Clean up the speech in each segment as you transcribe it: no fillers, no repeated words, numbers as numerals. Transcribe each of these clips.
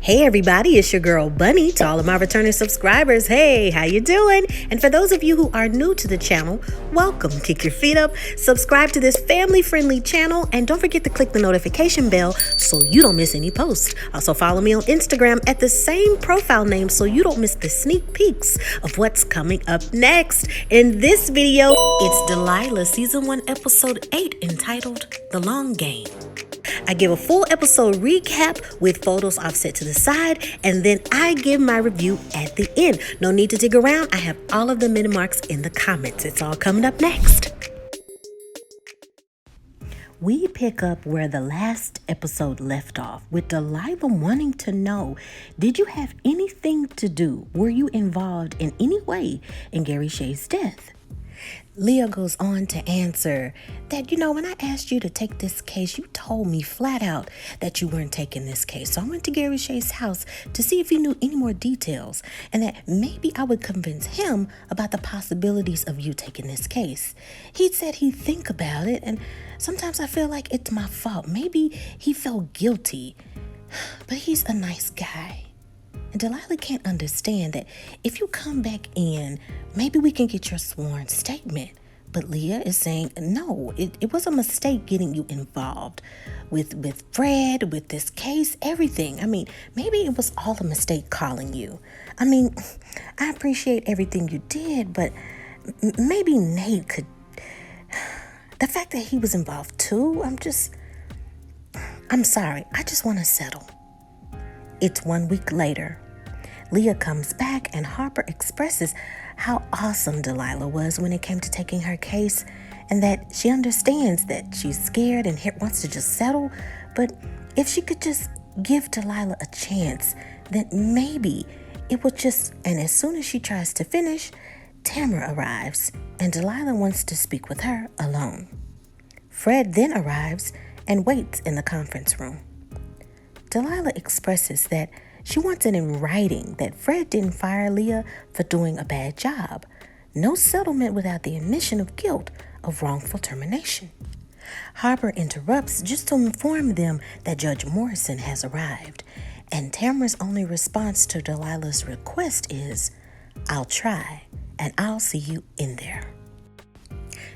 Hey everybody, it's your girl Bunny. To all of my returning subscribers, hey, how you doing? And for those of you who are new to the channel, welcome. Kick your feet up, subscribe to this family-friendly channel, and don't forget to click the notification bell so you don't miss any posts. Also follow me on Instagram at the same profile name so you don't miss the sneak peeks of what's coming up next. In this video, it's Delilah Season 1 Episode 8 entitled The Long Game. I give a full episode recap with photos offset to the side, and then I give my review at the end. No need to dig around. I have all of the minute marks in the comments. It's all coming up next. We pick up where the last episode left off, with Delilah wanting to know, did you have anything to do? Were you involved in any way in Gary Shay's death? Leah goes on to answer that, when I asked you to take this case, you told me flat out that you weren't taking this case. So I went to Gary Shay's house to see if he knew any more details and that maybe I would convince him about the possibilities of you taking this case. He said he'd think about it, and sometimes I feel like it's my fault. Maybe he felt guilty, but he's a nice guy. And Delilah can't understand that if you come back in, maybe we can get your sworn statement. But Leah is saying, no, it was a mistake getting you involved with Fred, with this case, everything. Maybe it was all a mistake calling you. I appreciate everything you did, but maybe Nate could... The fact that he was involved too, I'm sorry. I just want to settle. It's 1 week later. Leah comes back and Harper expresses how awesome Delilah was when it came to taking her case, and that she understands that she's scared and wants to just settle, but if she could just give Delilah a chance, then maybe it would just... And as soon as she tries to finish, Tamara arrives and Delilah wants to speak with her alone. Fred then arrives and waits in the conference room. Delilah expresses that she wants it in writing that Fred didn't fire Leah for doing a bad job. No settlement without the admission of guilt of wrongful termination. Harper interrupts just to inform them that Judge Morrison has arrived, and Tamara's only response to Delilah's request is, "I'll try, and I'll see you in there."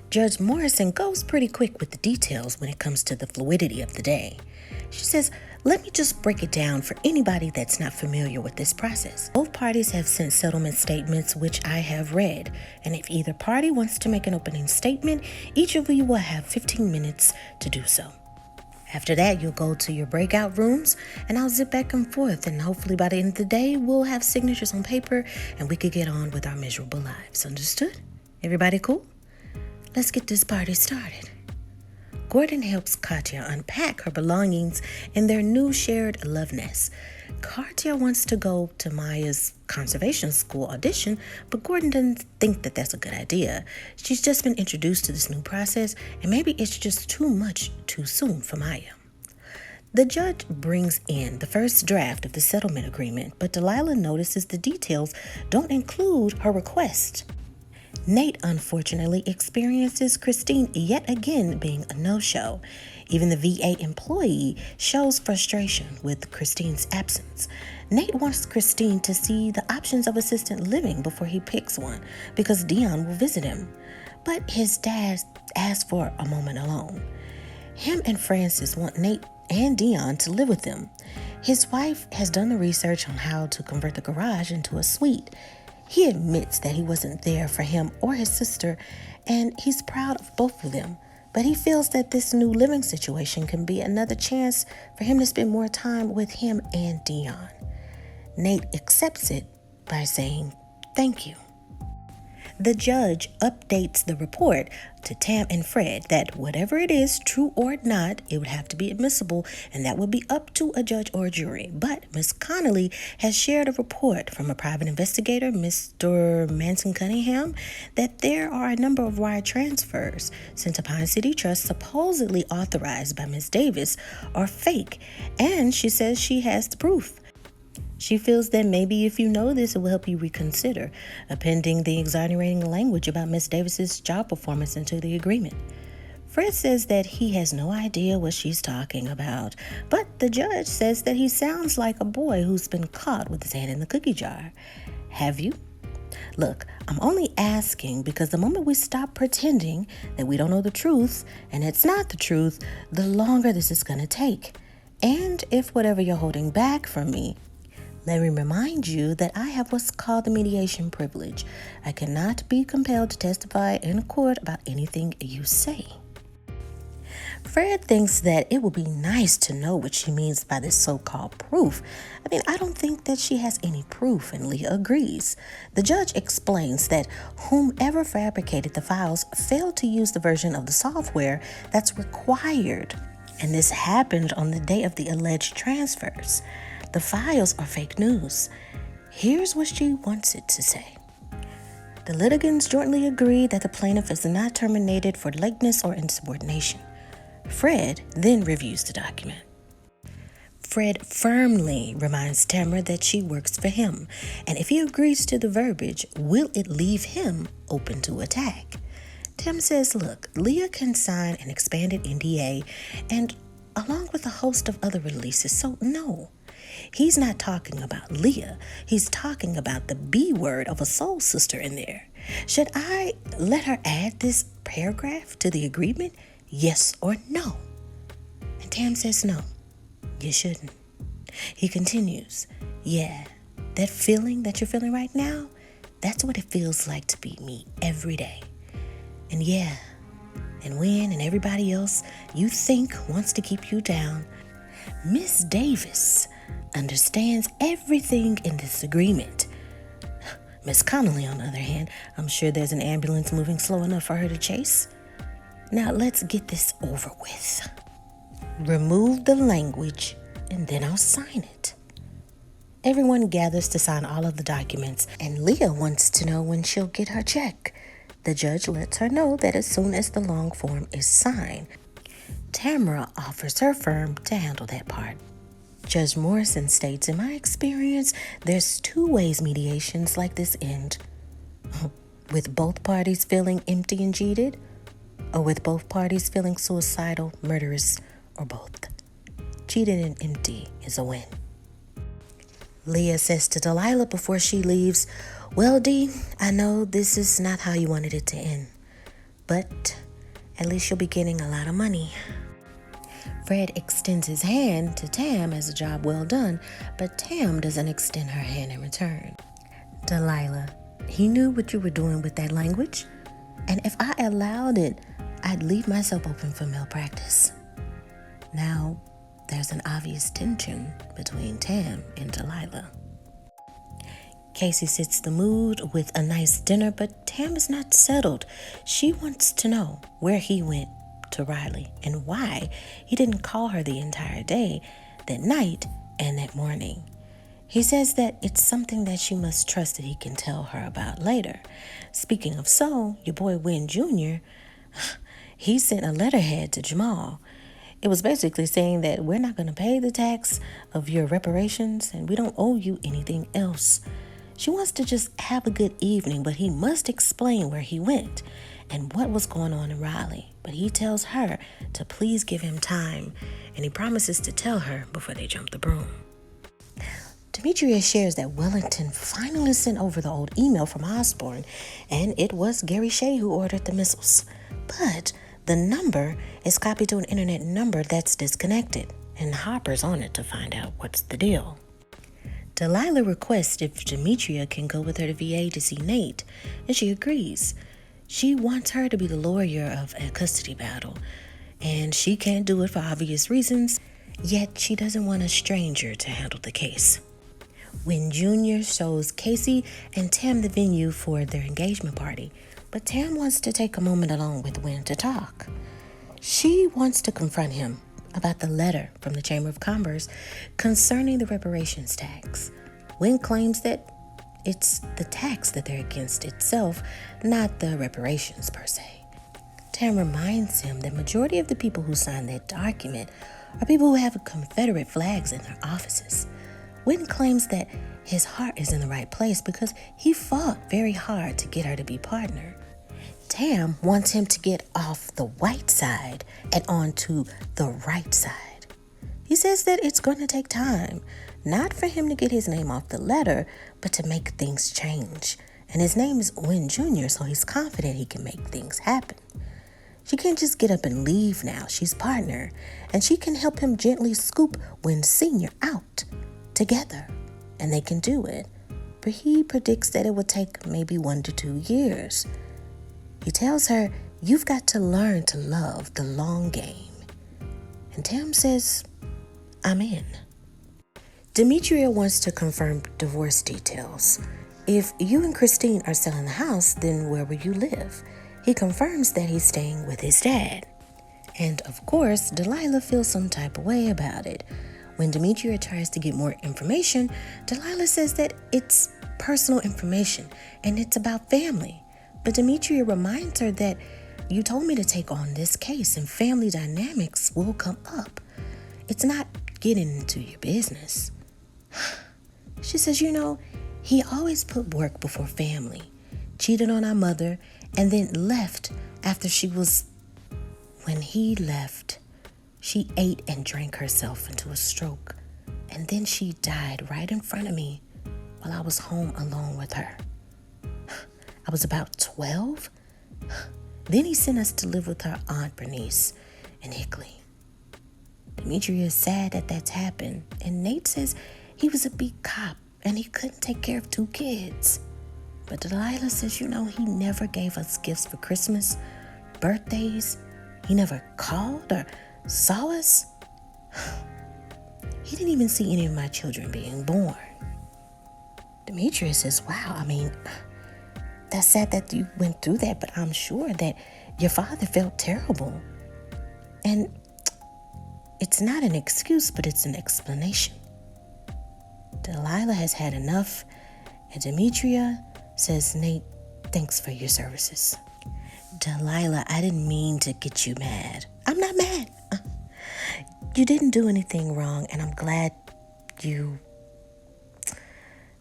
Judge Morrison goes pretty quick with the details when it comes to the fluidity of the day. She says, "Let me just break it down for anybody that's not familiar with this process. Both parties have sent settlement statements, which I have read, and if either party wants to make an opening statement, each of you will have 15 minutes to do so. After that, you'll go to your breakout rooms, and I'll zip back and forth, and hopefully by the end of the day, we'll have signatures on paper, and we could get on with our miserable lives. Understood? Everybody cool? Let's get this party started." Gordon helps Katya unpack her belongings in their new shared love nest. Katya wants to go to Maya's conservation school audition, but Gordon doesn't think that that's a good idea. She's just been introduced to this new process, and maybe it's just too much too soon for Maya. The judge brings in the first draft of the settlement agreement, but Delilah notices the details don't include her request. Nate unfortunately experiences Christine yet again being a no-show. Even the VA employee shows frustration with Christine's absence. Nate wants Christine to see the options of assisted living before he picks one, because Dion will visit him. But his dad asks for a moment alone. Him and Francis want Nate and Dion to live with them. His wife has done the research on how to convert the garage into a suite. He admits that he wasn't there for him or his sister, and he's proud of both of them. But he feels that this new living situation can be another chance for him to spend more time with him and Dion. Nate accepts it by saying, "Thank you." The judge updates the report to Tam and Fred that whatever it is, true or not, it would have to be admissible, and that would be up to a judge or a jury. But Miss Connolly has shared a report from a private investigator, Mr. Manson Cunningham, that there are a number of wire transfers sent to Pine City Trust supposedly authorized by Miss Davis are fake, and she says she has the proof. She feels that maybe if you know this, it will help you reconsider appending the exonerating language about Miss Davis's job performance into the agreement. Fred says that he has no idea what she's talking about, but the judge says that he sounds like a boy who's been caught with his hand in the cookie jar. Have you? Look, I'm only asking because the moment we stop pretending that we don't know the truth and it's not the truth, the longer this is going to take. And if whatever you're holding back from me, let me remind you that I have what's called the mediation privilege. I cannot be compelled to testify in court about anything you say. Fred thinks that it would be nice to know what she means by this so-called proof. I don't think that she has any proof, and Leah agrees. The judge explains that whomever fabricated the files failed to use the version of the software that's required, and this happened on the day of the alleged transfers. The files are fake news. Here's what she wants it to say. The litigants jointly agree that the plaintiff is not terminated for lateness or insubordination. Fred then reviews the document. Fred firmly reminds Tamara that she works for him, and if he agrees to the verbiage, will it leave him open to attack? Tam says, look, Leah can sign an expanded NDA and along with a host of other releases, so no. He's not talking about Leah. He's talking about the B word of a soul sister in there. Should I let her add this paragraph to the agreement? Yes or no? And Tam says no, you shouldn't. He continues, yeah, that feeling that you're feeling right now, that's what it feels like to be me every day. And yeah, and when and everybody else you think wants to keep you down, Miss Davis understands everything in this agreement. Miss Connolly, on the other hand, I'm sure there's an ambulance moving slow enough for her to chase. Now let's get this over with. Remove the language and then I'll sign it. Everyone gathers to sign all of the documents, and Leah wants to know when she'll get her check. The judge lets her know that as soon as the long form is signed. Tamara offers her firm to handle that part. Judge Morrison states, in my experience, there's two ways mediations like this end. With both parties feeling empty and cheated, or with both parties feeling suicidal, murderous, or both. Cheated and empty is a win. Leah says to Delilah before she leaves, well, Dee, I know this is not how you wanted it to end, but at least you'll be getting a lot of money. Fred extends his hand to Tam as a job well done, but Tam doesn't extend her hand in return. Delilah, he knew what you were doing with that language, and if I allowed it, I'd leave myself open for malpractice. Now, there's an obvious tension between Tam and Delilah. Casey sets the mood with a nice dinner, but Tam is not settled. She wants to know where he went to Riley and why he didn't call her the entire day, that night, and that morning. He says that it's something that she must trust that he can tell her about later. Speaking of so, your boy Wynn Jr., he sent a letterhead to Jamal. It was basically saying that we're not going to pay the tax of your reparations and we don't owe you anything else. She wants to just have a good evening, but he must explain where he went and what was going on in Raleigh. But he tells her to please give him time, and he promises to tell her before they jump the broom. Demetria shares that Wellington finally sent over the old email from Osbourne, and it was Gary Shea who ordered the missiles. But the number is copied to an internet number that's disconnected, and Hopper's on it to find out what's the deal. Delilah requests if Demetria can go with her to VA to see Nate, and she agrees. She wants her to be the lawyer of a custody battle, and she can't do it for obvious reasons, yet she doesn't want a stranger to handle the case. Wynn Jr. shows Casey and Tam the venue for their engagement party, but Tam wants to take a moment alone with Wynn to talk. She wants to confront him about the letter from the Chamber of Commerce concerning the reparations tax. Wynn claims that it's the tax that they're against itself, not the reparations per se. Tam reminds him that majority of the people who signed that document are people who have Confederate flags in their offices. Wynn claims that his heart is in the right place because he fought very hard to get her to be partner. Tam wants him to get off the white side and onto the right side. He says that it's going to take time, not for him to get his name off the letter, but to make things change. And his name is Wynn Jr., so he's confident he can make things happen. She can't just get up and leave now. She's partner, and she can help him gently scoop Wynn Sr. out together, and they can do it. But he predicts that it will take maybe 1 to 2 years. He tells her, you've got to learn to love the long game. And Tam says, I'm in. Demetria wants to confirm divorce details. If you and Christine are selling the house, then where will you live? He confirms that he's staying with his dad. And of course, Delilah feels some type of way about it. When Demetria tries to get more information, Delilah says that it's personal information and it's about family. But Demetria reminds her that you told me to take on this case and family dynamics will come up. It's not getting into your business. She says, he always put work before family, cheated on our mother, and then left after when he left, she ate and drank herself into a stroke. And then she died right in front of me while I was home alone with her. I was about 12. Then he sent us to live with her Aunt Bernice in Hickley. Demetria is sad that that's happened, and Nate says he was a big cop and he couldn't take care of 2 kids. But Delilah says, he never gave us gifts for Christmas, birthdays. He never called or saw us. He didn't even see any of my children being born. Demetria says, wow, that's sad that you went through that, but I'm sure that your father felt terrible. And it's not an excuse, but it's an explanation. Delilah has had enough, and Demetria says, Nate, thanks for your services. Delilah, I didn't mean to get you mad. I'm not mad. You didn't do anything wrong, and I'm glad you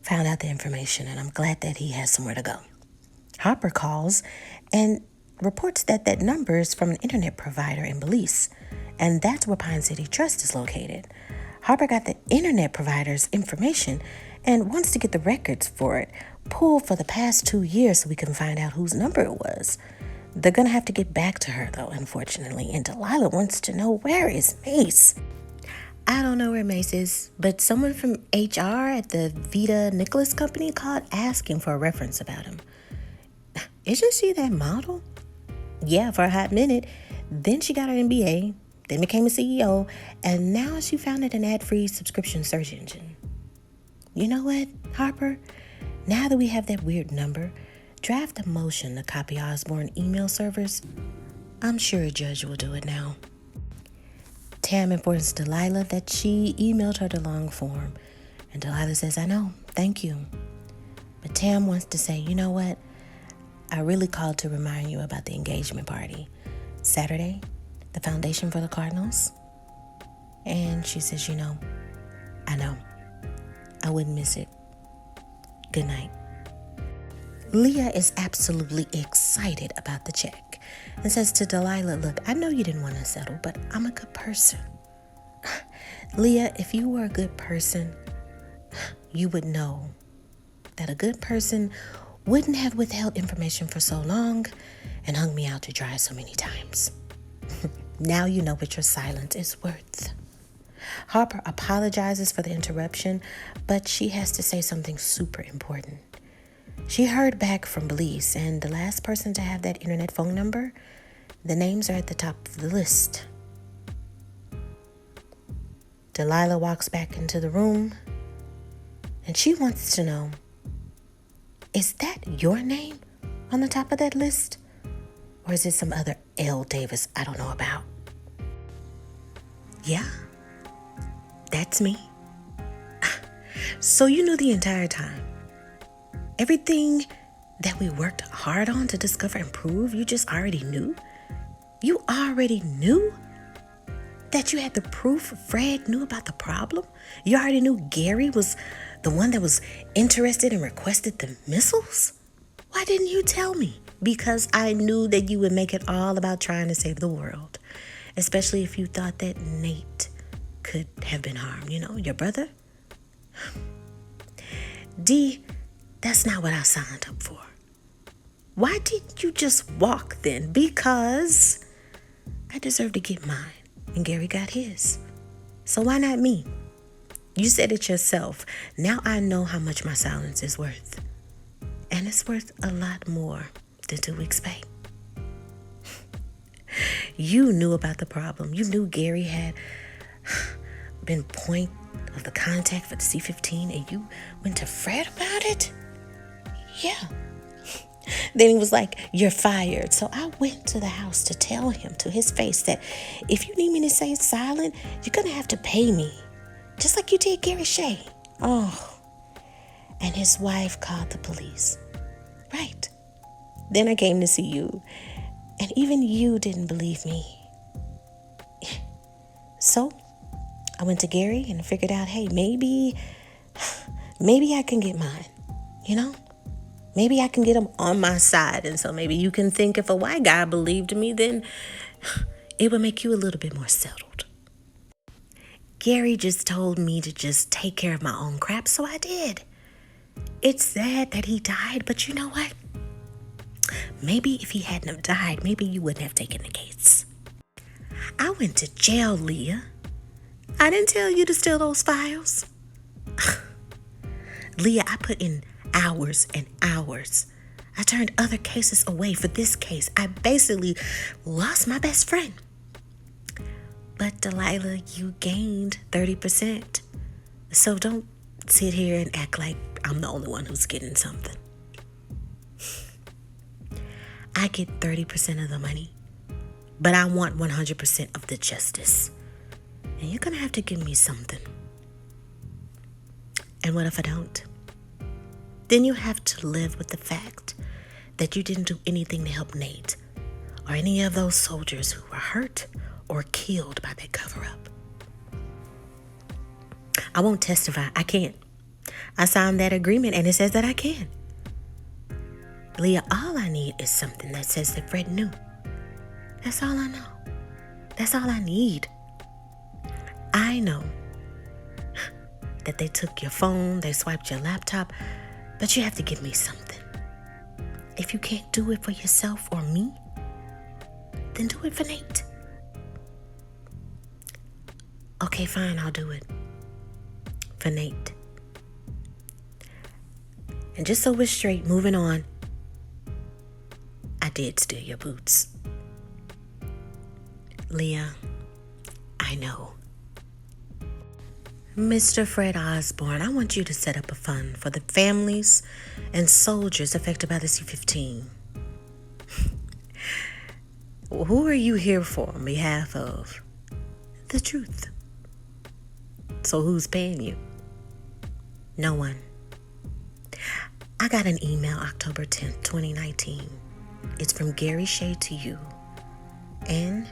found out the information, and I'm glad that he has somewhere to go. Harper calls and reports that that number is from an internet provider in Belize, and that's where Pine City Trust is located. Harper got the internet provider's information and wants to get the records for it pulled for the past 2 years so we can find out whose number it was. They're going to have to get back to her, though, unfortunately, and Delilah wants to know, where is Mace? I don't know where Mace is, but someone from HR at the Vita Nicholas company called asking for a reference about him. Isn't she that model? Yeah, for a hot minute. Then she got her MBA, then became a CEO, and now she founded an ad-free subscription search engine. You know what, Harper? Now that we have that weird number, draft a motion to copy Osbourne email servers. I'm sure a judge will do it now. Tam informs Delilah that she emailed her the long form, and Delilah says, I know, thank you. But Tam wants to say, you know what? I really called to remind you about the engagement party. Saturday, the foundation for the Cardinals. And she says, I know. I wouldn't miss it. Good night. Leah is absolutely excited about the check and says to Delilah, look, I know you didn't want to settle, but I'm a good person. Leah, if you were a good person, you would know that a good person wouldn't have withheld information for so long and hung me out to dry so many times. Now you know what your silence is worth. Harper apologizes for the interruption, but she has to say something super important. She heard back from Belize, and the last person to have that internet phone number, the names are at the top of the list. Delilah walks back into the room, and she wants to know, is that your name on the top of that list? Or is it some other L. Davis I don't know about? Yeah, that's me. So you knew the entire time. Everything that we worked hard on to discover and prove, you just already knew? You already knew that you had the proof Fred knew about the problem? You already knew Gary was the one that was interested and requested the missiles? Why didn't you tell me? because I knew that you would make it all about trying to save the world, especially if you thought that Nate could have been harmed, your brother. D, that's not what I signed up for. Why didn't you just walk then? Because I deserve to get mine, and Gary got his. So why not me? You said it yourself. Now I know how much my silence is worth. And it's worth a lot more than 2 weeks' pay. You knew about the problem. You knew Gary had been point of the contact for the C-15, and you went to Fred about it? Yeah. Then he was like, you're fired. So I went to the house to tell him to his face that if you need me to stay silent, you're going to have to pay me. Just like you did Gary Shea. Oh. And his wife called the police. Right. Then I came to see you. And even you didn't believe me. So I went to Gary and figured out, hey, maybe I can get mine, Maybe I can get him on my side. And so maybe you can think if a white guy believed me, then it would make you a little bit more settled. Gary just told me to just take care of my own crap, so I did. It's sad that he died, but you know what? Maybe if he hadn't have died, maybe you wouldn't have taken the case. I went to jail, Leah. I didn't tell you to steal those files. Leah, I put in hours and hours. I turned other cases away for this case. I basically lost my best friend. But Delilah, you gained 30%. So don't sit here and act like I'm the only one who's getting something. I get 30% of the money, but I want 100% of the justice. And you're going to have to give me something. And what if I don't? Then you have to live with the fact that you didn't do anything to help Nate or any of those soldiers who were hurt or killed by that cover-up. I won't testify. I can't. I signed that agreement and it says that I can. Leah, all I need is something that says that Fred knew. That's all I know. That's all I need. I know that they took your phone, they swiped your laptop, but you have to give me something. If you can't do it for yourself or me, then do it for Nate. Okay, fine, I'll do it. For Nate. And just so we're straight, moving on, I did steal your boots. Leah, I know. Mr. Fred Osbourne, I want you to set up a fund for the families and soldiers affected by the C-15. Who are you here for on behalf of? The truth. So who's paying you? No one. I got an email October 10th, 2019. It's from Gary Shea to you and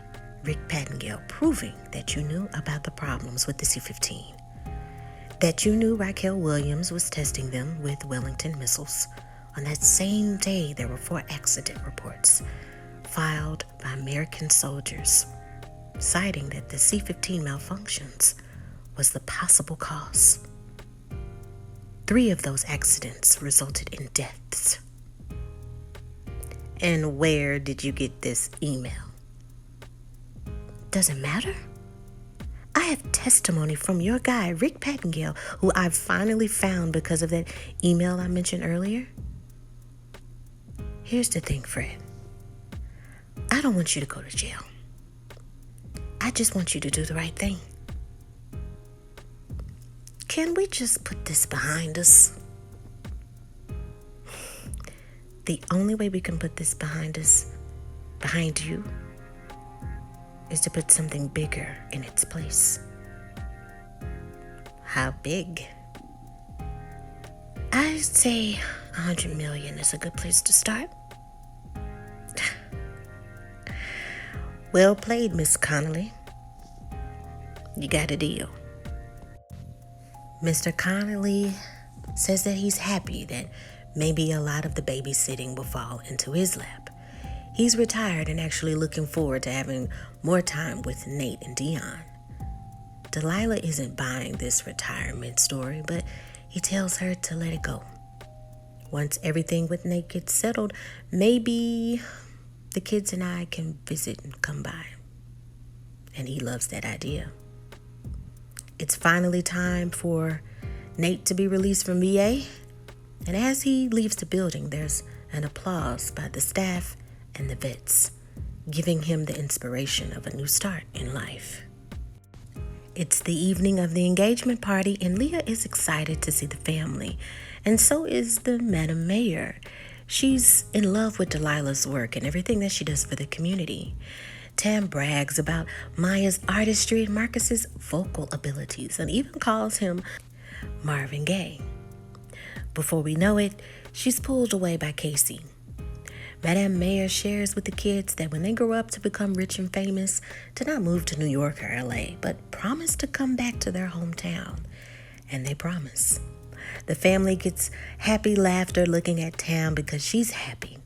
Rick Pattingale, proving that you knew about the problems with the C-15. That you knew Raquel Williams was testing them with Wellington missiles. On that same day, there were 4 accident reports filed by American soldiers, citing that the C-15 malfunctions was the possible cause. 3 of those accidents resulted in deaths. And where did you get this email? Doesn't matter. I have testimony from your guy, Rick Pattingale, who I finally found because of that email I mentioned earlier. Here's the thing, Fred. I don't want you to go to jail. I just want you to do the right thing. Can we just put this behind us? The only way we can put this behind us, behind you, is to put something bigger in its place. How big? I'd say 100 million is a good place to start. Well played, Miss Connolly. You got a deal. Mr. Connolly says that he's happy that maybe a lot of the babysitting will fall into his lap. He's retired and actually looking forward to having more time with Nate and Dion. Delilah isn't buying this retirement story, but he tells her to let it go. Once everything with Nate gets settled, maybe the kids and I can visit and come by. And he loves that idea. It's finally time for Nate to be released from VA. And as he leaves the building, there's an applause by the staff and the vets, giving him the inspiration of a new start in life. It's the evening of the engagement party, and Leah is excited to see the family, and so is the Madam Mayor. She's in love with Delilah's work and everything that she does for the community. Tam brags about Maya's artistry and Marcus's vocal abilities, and even calls him Marvin Gaye. Before we know it, she's pulled away by Casey. Madame Mayor shares with the kids that when they grow up to become rich and famous, to not move to New York or LA, but promise to come back to their hometown. And they promise. The family gets happy laughter looking at Tam because she's happy.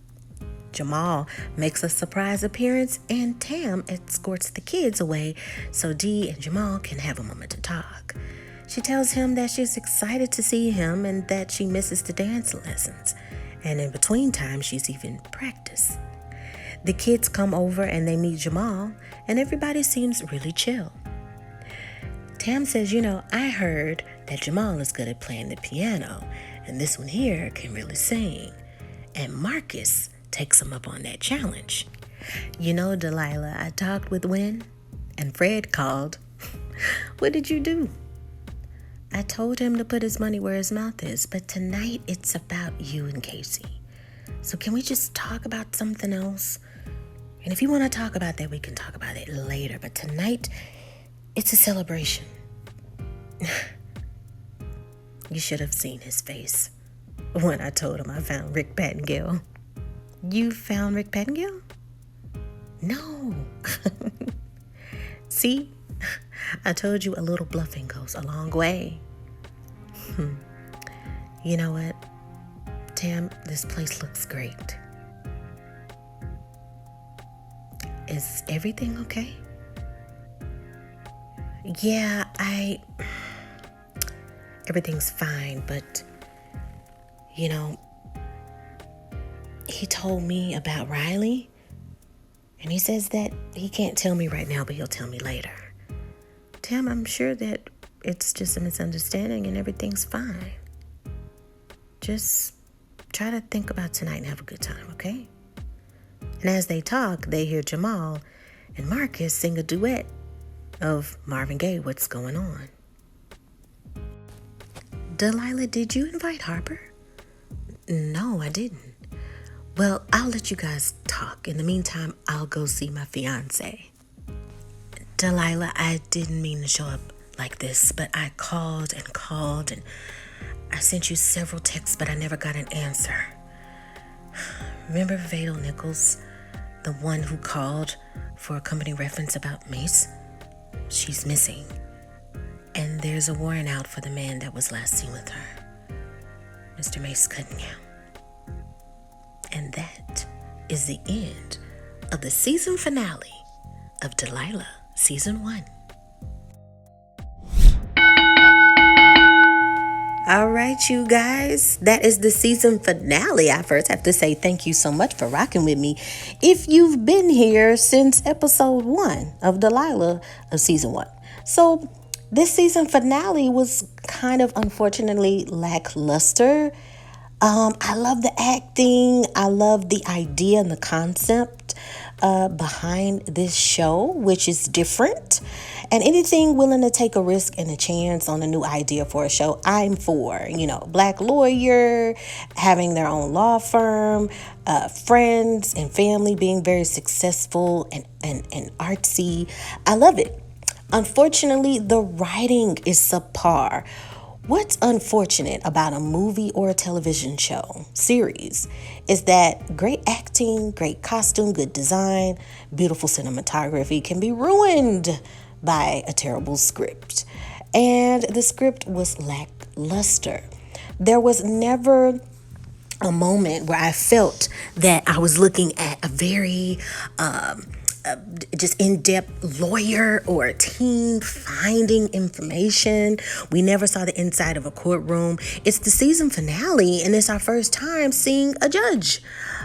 Jamal makes a surprise appearance, and Tam escorts the kids away so Dee and Jamal can have a moment to talk. She tells him that she's excited to see him and that she misses the dance lessons. And in between time, she's even practiced. The kids come over and they meet Jamal, and everybody seems really chill. Tam says, I heard that Jamal is good at playing the piano, and this one here can really sing. And Marcus takes him up on that challenge. Delilah, I talked with Wynn, and Fred called. What did you do? I told him to put his money where his mouth is, but tonight it's about you and Casey. So can we just talk about something else? And if you want to talk about that, we can talk about it later. But tonight, it's a celebration. You should have seen his face when I told him I found Rick Pattengill. You found Rick Pattengill? No. See? I told you a little bluffing goes a long way. You know what, Tam, this place looks great. Is everything okay? Yeah, everything's fine, but, he told me about Riley, and he says that he can't tell me right now, but he'll tell me later. Tam, I'm sure that it's just a misunderstanding and everything's fine. Just try to think about tonight and have a good time, okay? And as they talk, they hear Jamal and Marcus sing a duet of Marvin Gaye, What's Going On. Delilah, did you invite Harper? No, I didn't. Well, I'll let you guys talk. In the meantime, I'll go see my fiance. Delilah, I didn't mean to show up like this, but I called and I sent you several texts, but I never got an answer. Remember Vadal Nichols, the one who called for a company reference about Mace? She's missing, and there's a warrant out for the man that was last seen with her, Mr. Mace Cunningham. And that is the end of the season finale of Delilah, Season 1. All right, you guys, that is the season finale. I first have to say thank you so much for rocking with me. If you've been here since episode 1 of Delilah of Season 1. So this season finale was kind of unfortunately lackluster. I love the acting. I love the idea and the concept behind this show, which is different. And anything willing to take a risk and a chance on a new idea for a show, I'm for. Black lawyer, having their own law firm, friends and family being very successful and artsy. I love it. Unfortunately, the writing is subpar. What's unfortunate about a movie or a television show series is that great acting, great costume, good design, beautiful cinematography can be ruined by a terrible script. And the script was lackluster. There was never a moment where I felt that I was looking at a very just in-depth lawyer or a team finding information. We never saw the inside of a courtroom. It's the season finale, and it's our first time seeing a judge.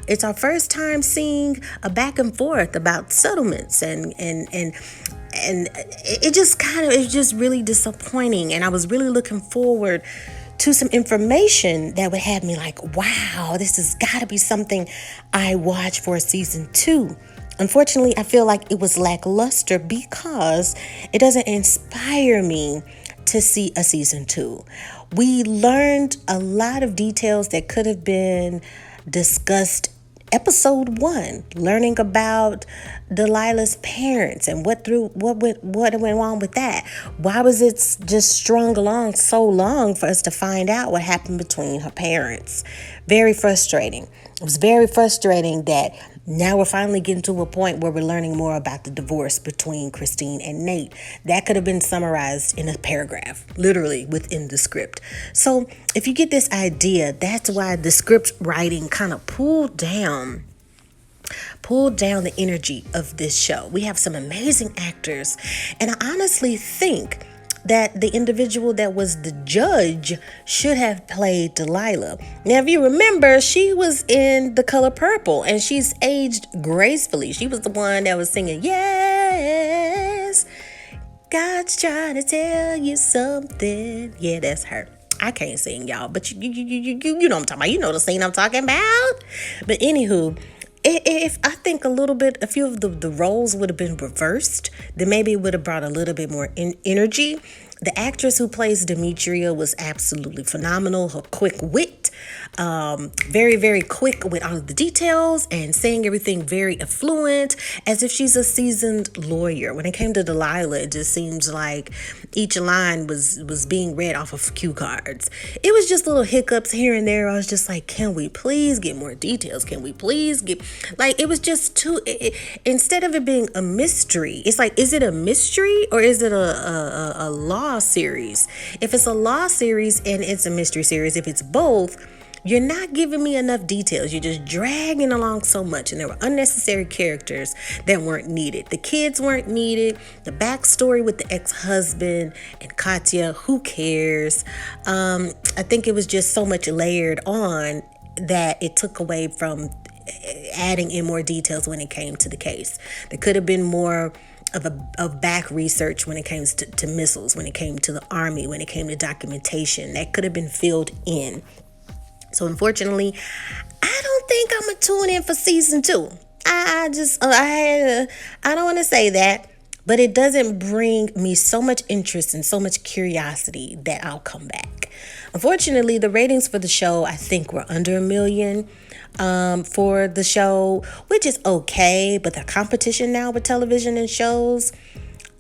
It's our first time seeing a back and forth about settlements, and it just it's just really disappointing. And I was really looking forward to some information that would have me like, wow, this has got to be something I watch for season 2. Unfortunately, I feel like it was lackluster because it doesn't inspire me to see a season 2. We learned a lot of details that could have been discussed episode 1, learning about Delilah's parents and what went on with that. Why was it just strung along so long for us to find out what happened between her parents? Very frustrating. It was very frustrating that now we're finally getting to a point where we're learning more about the divorce between Christine and Nate. That could have been summarized in a paragraph, literally within the script. So if you get this idea, that's why the script writing kind of pulled down the energy of this show. We have some amazing actors, and I honestly think that the individual that was the judge should have played Delilah. Now, if you remember, she was in The Color Purple, and she's aged gracefully. She was the one that was singing, yes, God's trying to tell you something. Yeah, that's her. I can't sing, y'all, but you know what I'm talking about. You know the scene I'm talking about. But anywho, if I think a few of the roles would have been reversed, then maybe it would have brought a little bit more energy. The actress who plays Demetria was absolutely phenomenal. Her quick wit, very, very quick with all of the details and saying everything very affluent, as if she's a seasoned lawyer. When it came to Delilah, it just seems like each line was being read off of cue cards. It was just little hiccups here and there. I was just like, can we please get more details? Can we please get, like, it was just too, instead of it being a mystery, it's like, is it a mystery or is it a law series? If it's a law series and it's a mystery series, if it's both, you're not giving me enough details. You're just dragging along so much, and there were unnecessary characters that weren't needed. The kids weren't needed. The backstory with the ex-husband and Katya, who cares? I think it was just so much layered on that it took away from adding in more details when it came to the case. There could have been more of back research when it came to missiles, when it came to the army, when it came to documentation. That could have been filled in. So unfortunately, I don't think I'm gonna tune in for season 2. I don't want to say that, but it doesn't bring me so much interest and so much curiosity that I'll come back. Unfortunately, the ratings for the show, I think, were under 1 million for the show, which is okay, but the competition now with television and shows,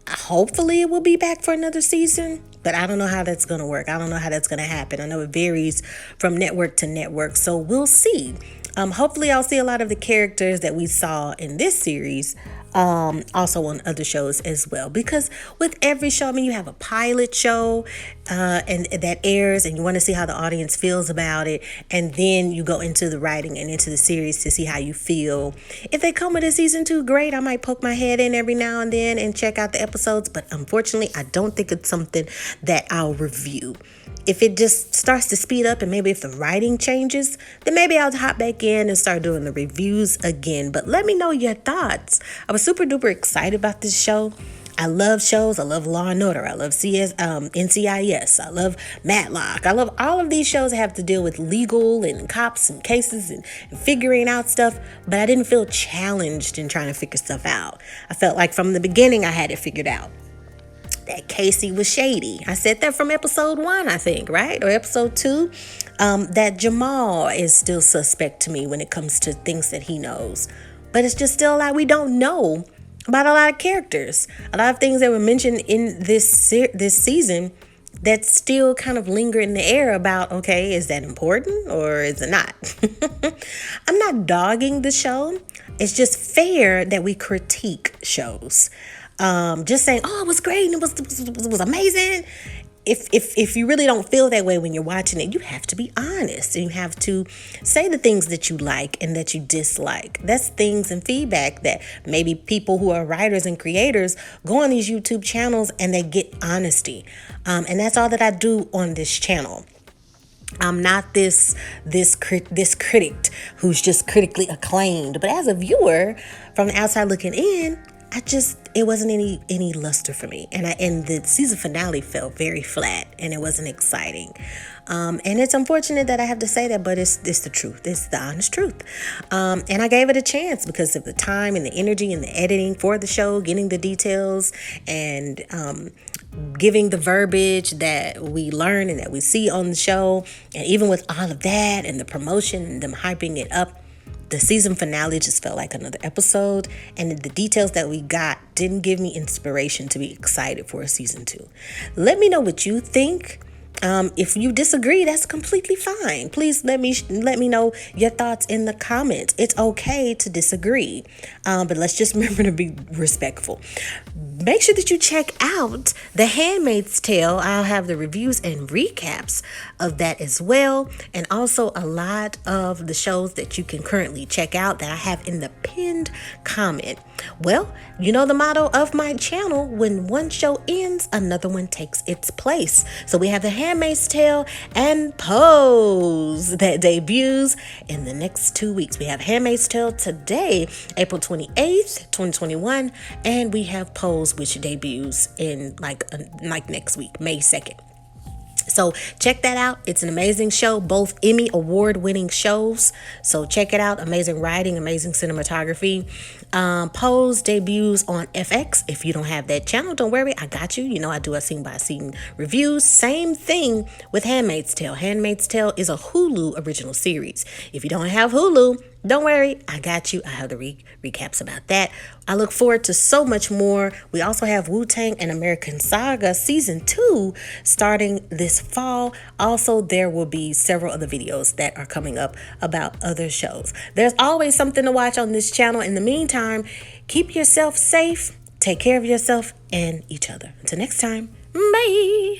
hopefully it will be back for another season, but I don't know how that's going to work. I don't know how that's going to happen. I know it varies from network to network, so we'll see. Hopefully I'll see a lot of the characters that we saw in this series also on other shows as well, because with every show, I mean, you have a pilot show and that airs, and you want to see how the audience feels about it, and then you go into the writing and into the series to see how you feel. If they come with a season 2, great. I might poke my head in every now and then and check out the episodes, but unfortunately I don't think it's something that I'll review. If it just starts to speed up, and maybe if the writing changes, then maybe I'll hop back in and start doing the reviews again. But let me know your thoughts. I was super duper excited about this show. I love shows. I love Law and Order. I love NCIS. I love Matlock. I love all of these shows that have to deal with legal and cops and cases and figuring out stuff. But I didn't feel challenged in trying to figure stuff out. I felt like from the beginning I had it figured out. That Casey was shady. I said that from episode 1, I think, right? Or episode 2. That Jamal is still suspect to me when it comes to things that he knows. But it's just still a lot we don't know about a lot of characters. A lot of things that were mentioned in this season that still kind of linger in the air about, okay, is that important or is it not? I'm not dogging the show. It's just fair that we critique shows. Just saying, oh, it was great and it was amazing. if you really don't feel that way when you're watching it, you have to be honest and you have to say the things that you like and that you dislike. That's things and feedback that maybe people who are writers and creators go on these YouTube channels and they get honesty. And that's all that I do on this channel. I'm not this critic who's just critically acclaimed, but as a viewer from the outside looking in, it wasn't any luster for me, and the season finale felt very flat, and it wasn't exciting. And it's unfortunate that I have to say that, but it's the truth. It's the honest truth. And I gave it a chance because of the time and the energy and the editing for the show, getting the details, and giving the verbiage that we learn and that we see on the show. And even with all of that and the promotion and them hyping it up, the season finale just felt like another episode, and the details that we got didn't give me inspiration to be excited for a season 2. Let me know what you think. If you disagree, that's completely fine. Please let me know your thoughts in the comments. It's okay to disagree, but let's just remember to be respectful. Make sure that you check out The Handmaid's Tale. I'll have the reviews and recaps of that as well, and also a lot of the shows that you can currently check out that I have in the pinned comment. Well, you know the motto of my channel: when one show ends, another one takes its place. So we have The Handmaid's Tale and Pose that debuts in the next 2 weeks. We have Handmaid's Tale today, April 28th, 2021, and we have Pose, which debuts in like next week, May 2nd. So check that out. It's an amazing show, both Emmy award-winning shows. So check it out. Amazing writing, amazing cinematography. Pose debuts on FX. If you don't have that channel, don't worry, I got you. You know I do a scene-by-scene reviews. Same thing with Handmaid's Tale. Handmaid's Tale is a Hulu original series. If you don't have Hulu, don't worry, I got you. I have the recaps about that. I look forward to so much more. We also have Wu-Tang and American Saga Season 2 starting this fall. Also, there will be several other videos that are coming up about other shows. There's always something to watch on this channel. In the meantime, keep yourself safe, take care of yourself and each other. Until next time, bye.